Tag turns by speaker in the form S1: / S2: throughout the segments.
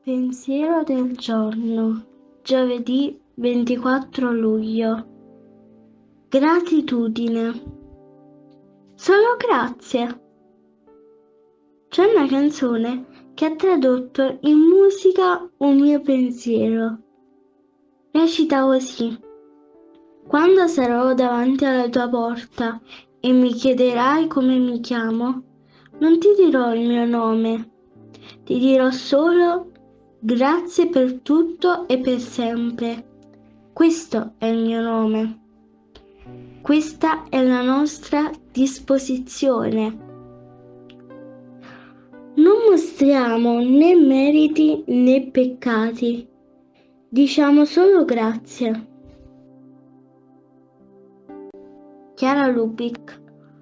S1: Pensiero del giorno, giovedì 24 luglio. Gratitudine. Solo grazie. C'è una canzone che ha tradotto in musica un mio pensiero. Recita così: quando sarò davanti alla tua porta e mi chiederai come mi chiamo, non ti dirò il mio nome, ti dirò solo grazie per tutto e per sempre. Questo è il mio nome. Questa è la nostra disposizione. Non mostriamo né meriti né peccati. Diciamo solo grazie. Chiara Lubick,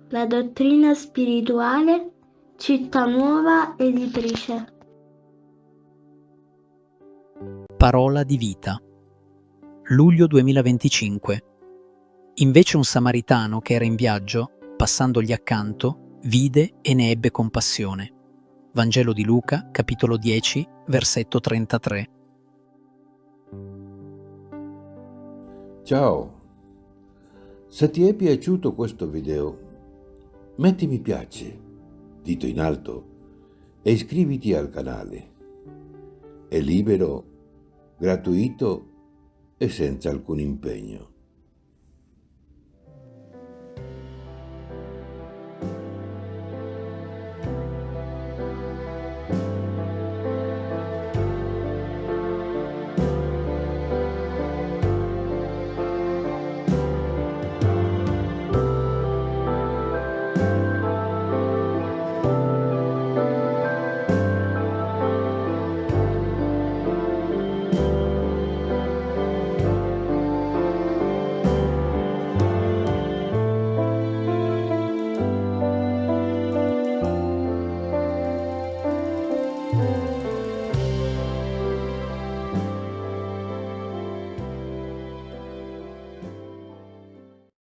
S1: La dottrina spirituale, Città Nuova, editrice.
S2: Parola di vita. Luglio 2025. Invece un samaritano che era in viaggio, passandogli accanto, vide e ne ebbe compassione. Vangelo di Luca, capitolo 10, versetto 33.
S3: Ciao, se ti è piaciuto questo video, metti mi piace, dito in alto, e iscriviti al canale. È libero, gratuito e senza alcun impegno.